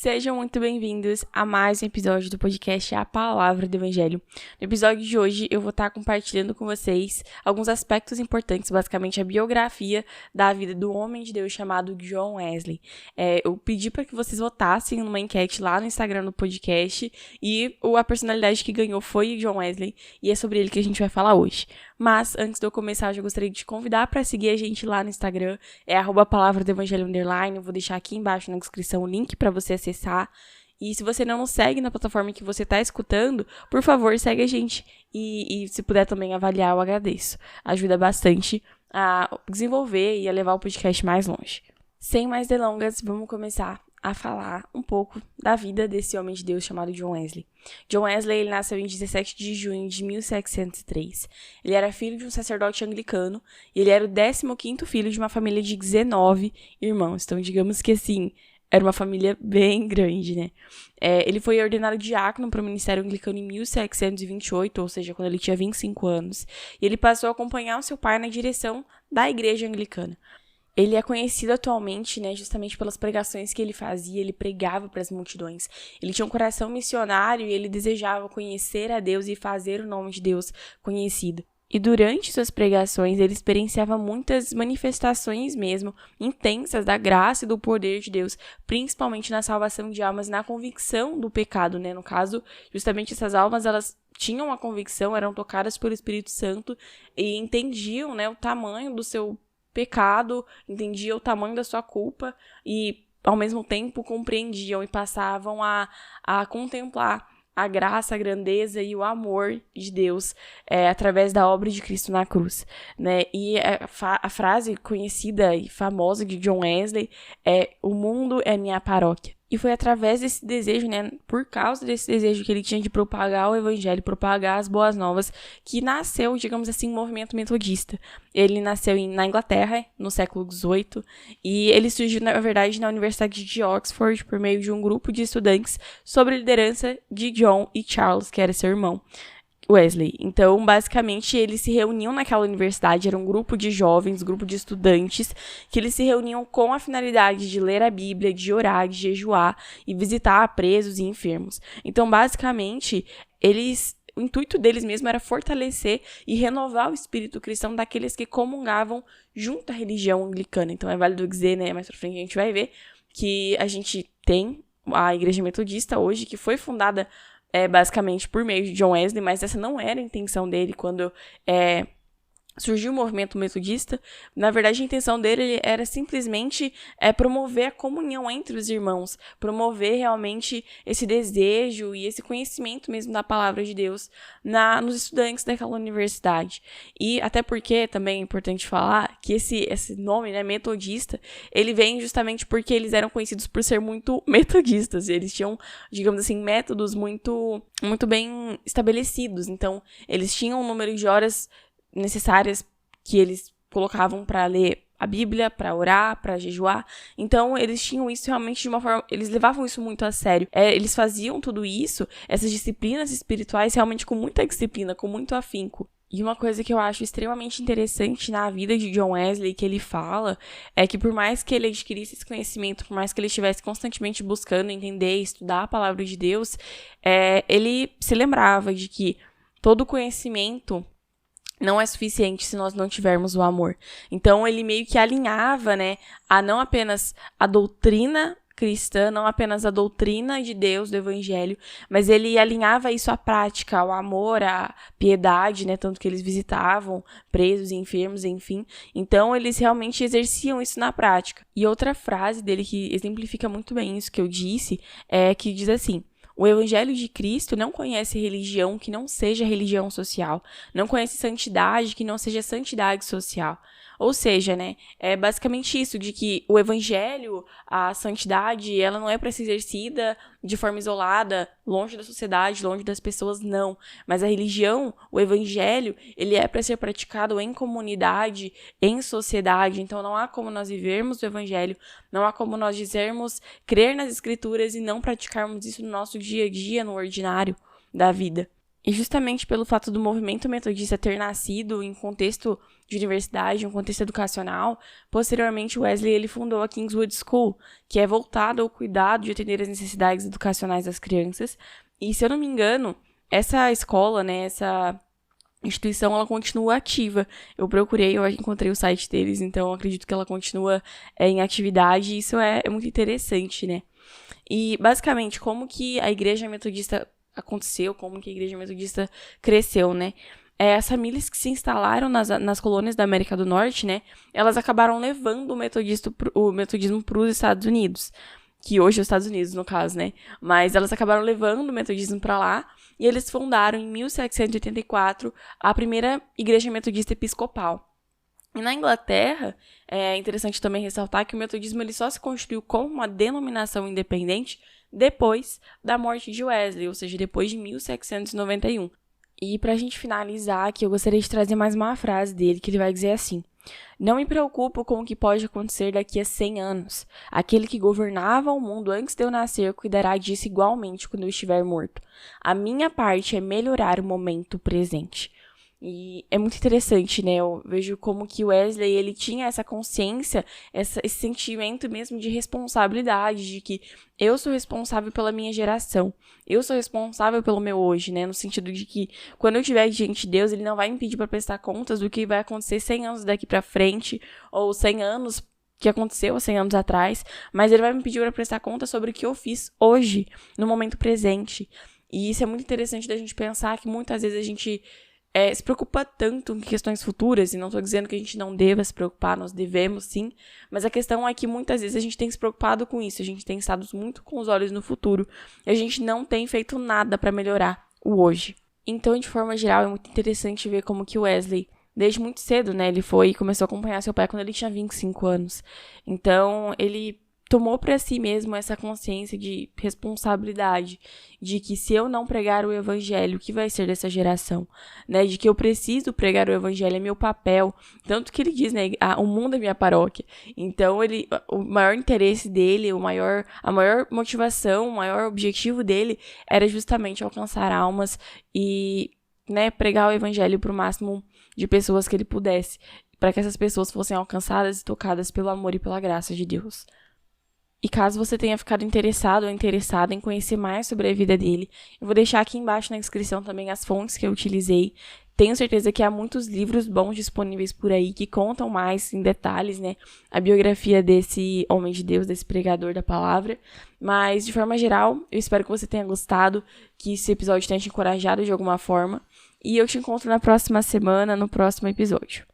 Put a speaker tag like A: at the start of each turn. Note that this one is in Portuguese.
A: Sejam muito bem-vindos a mais um episódio do podcast A Palavra do Evangelho. No episódio de hoje, eu vou estar compartilhando com vocês alguns aspectos importantes, basicamente a biografia da vida do homem de Deus chamado John Wesley. Eu pedi para que vocês votassem numa enquete lá no Instagram do podcast e a personalidade que ganhou foi John Wesley e é sobre ele que a gente vai falar hoje. Mas, antes de eu começar, eu já gostaria de te convidar para seguir a gente lá no Instagram, @palavra do Evangelho _, eu vou deixar aqui embaixo na descrição o link para você acessar. E se você não nos segue na plataforma que você está escutando, por favor, segue a gente. E se puder também avaliar, eu agradeço. Ajuda bastante a desenvolver e a levar o podcast mais longe. Sem mais delongas, vamos começar a falar um pouco da vida desse homem de Deus chamado John Wesley. John Wesley, ele nasceu em 17 de junho de 1703. Ele era filho de um sacerdote anglicano e ele era o 15º filho de uma família de 19 irmãos. Então, digamos que assim, era uma família bem grande, né? Ele foi ordenado diácono para o ministério anglicano em 1728, ou seja, quando ele tinha 25 anos. E ele passou a acompanhar o seu pai na direção da igreja anglicana. Ele é conhecido atualmente, né, justamente pelas pregações que ele fazia, ele pregava para as multidões. Ele tinha um coração missionário e ele desejava conhecer a Deus e fazer o nome de Deus conhecido. E durante suas pregações, ele experienciava muitas manifestações mesmo intensas da graça e do poder de Deus, principalmente na salvação de almas, na convicção do pecado, né? No caso, justamente essas almas, elas tinham a convicção, eram tocadas pelo Espírito Santo e entendiam, né, o tamanho do seu pecado, entendiam o tamanho da sua culpa e, ao mesmo tempo, compreendiam e passavam a contemplar a graça, a grandeza e o amor de Deus através da obra de Cristo na cruz, né? E a frase conhecida e famosa de John Wesley é: "O mundo é minha paróquia". E foi através desse desejo, né, por causa desse desejo que ele tinha de propagar o evangelho, propagar as boas novas, que nasceu, digamos assim, o movimento metodista. Ele nasceu na Inglaterra, no século XVIII, e ele surgiu, na verdade, na Universidade de Oxford, por meio de um grupo de estudantes sob a liderança de John e Charles, que era seu irmão Wesley. Então, basicamente, eles se reuniam naquela universidade, era um grupo de jovens, grupo de estudantes, que eles se reuniam com a finalidade de ler a Bíblia, de orar, de jejuar e visitar presos e enfermos. Então, basicamente, o intuito deles mesmo era fortalecer e renovar o espírito cristão daqueles que comungavam junto à religião anglicana. Então, é válido dizer, né, mais pra frente a gente vai ver, que a gente tem a Igreja Metodista hoje, que foi fundada basicamente por meio de John Wesley, mas essa não era a intenção dele quando surgiu o movimento metodista. Na verdade, a intenção dele era simplesmente promover a comunhão entre os irmãos, promover realmente esse desejo e esse conhecimento mesmo da palavra de Deus nos estudantes daquela universidade. E até porque, também é importante falar, que esse nome, né, metodista, ele vem justamente porque eles eram conhecidos por ser muito metodistas. Eles tinham, digamos assim, métodos muito, muito bem estabelecidos. Então, eles tinham um número de horas necessárias que eles colocavam para ler a Bíblia, para orar, para jejuar. Então, eles tinham isso realmente de uma forma... Eles levavam isso muito a sério. Eles faziam tudo isso, essas disciplinas espirituais, realmente com muita disciplina, com muito afinco. E uma coisa que eu acho extremamente interessante na vida de John Wesley, que ele fala, é que por mais que ele adquirisse esse conhecimento, por mais que ele estivesse constantemente buscando entender e estudar a palavra de Deus, ele se lembrava de que todo conhecimento não é suficiente se nós não tivermos o amor. Então, ele meio que alinhava, né, não apenas a doutrina cristã, não apenas a doutrina de Deus, do Evangelho, mas ele alinhava isso à prática, ao amor, à piedade, né, tanto que eles visitavam presos e enfermos, enfim. Então, eles realmente exerciam isso na prática. E outra frase dele que exemplifica muito bem isso que eu disse, que diz assim: "O Evangelho de Cristo não conhece religião que não seja religião social, não conhece santidade que não seja santidade social." Ou seja, né, é basicamente isso, de que o Evangelho, a santidade, ela não é para ser exercida de forma isolada, longe da sociedade, longe das pessoas, não. Mas a religião, o Evangelho, ele é para ser praticado em comunidade, em sociedade. Então, não há como nós vivermos o Evangelho, não há como nós dizermos crer nas Escrituras e não praticarmos isso no nosso dia a dia, no ordinário da vida. E justamente pelo fato do movimento metodista ter nascido em contexto de universidade, um contexto educacional, posteriormente Wesley ele fundou a Kingswood School, que é voltada ao cuidado de atender as necessidades educacionais das crianças. E, se eu não me engano, essa escola, né, essa instituição, ela continua ativa. Eu procurei, eu encontrei o site deles, então acredito que ela continua em atividade, e isso é muito interessante, né? E, basicamente, como que a igreja metodista aconteceu, como que a igreja metodista cresceu, né? As famílias que se instalaram nas colônias da América do Norte, né? Elas acabaram levando o metodismo para os Estados Unidos, que hoje é os Estados Unidos, no caso, né? Mas elas acabaram levando o metodismo para lá, e eles fundaram, em 1784, a primeira igreja metodista episcopal. E na Inglaterra, é interessante também ressaltar que o metodismo ele só se constituiu como uma denominação independente depois da morte de Wesley, ou seja, depois de 1791. E pra gente finalizar aqui, eu gostaria de trazer mais uma frase dele, que ele vai dizer assim: "Não me preocupo com o que pode acontecer daqui a 100 anos. Aquele que governava o mundo antes de eu nascer cuidará disso igualmente quando eu estiver morto. A minha parte é melhorar o momento presente." E é muito interessante, né? Eu vejo como que Wesley, ele tinha essa consciência, esse sentimento mesmo de responsabilidade, de que eu sou responsável pela minha geração, eu sou responsável pelo meu hoje, né? No sentido de que quando eu estiver diante de Deus, ele não vai me pedir para prestar contas do que vai acontecer 100 anos daqui para frente, ou 100 anos que aconteceu 100 anos atrás, mas ele vai me pedir para prestar conta sobre o que eu fiz hoje, no momento presente. E isso é muito interessante da gente pensar que muitas vezes a gente se preocupa tanto com questões futuras, e não estou dizendo que a gente não deva se preocupar, nós devemos sim, mas a questão é que muitas vezes a gente tem se preocupado com isso, a gente tem estado muito com os olhos no futuro, e a gente não tem feito nada para melhorar o hoje. Então, de forma geral, é muito interessante ver como que o Wesley, desde muito cedo, né, ele começou a acompanhar seu pai quando ele tinha 25 anos, então ele tomou para si mesmo essa consciência de responsabilidade, de que se eu não pregar o evangelho, o que vai ser dessa geração, né? De que eu preciso pregar o evangelho, é meu papel. Tanto que ele diz, né? O mundo é minha paróquia. Então, o maior interesse dele, a maior motivação, o maior objetivo dele era justamente alcançar almas e, né, pregar o evangelho para o máximo de pessoas que ele pudesse, para que essas pessoas fossem alcançadas e tocadas pelo amor e pela graça de Deus. E caso você tenha ficado interessado ou interessada em conhecer mais sobre a vida dele, eu vou deixar aqui embaixo na descrição também as fontes que eu utilizei. Tenho certeza que há muitos livros bons disponíveis por aí que contam mais em detalhes, né, a biografia desse homem de Deus, desse pregador da palavra. Mas, de forma geral, eu espero que você tenha gostado, que esse episódio tenha te encorajado de alguma forma. E eu te encontro na próxima semana, no próximo episódio.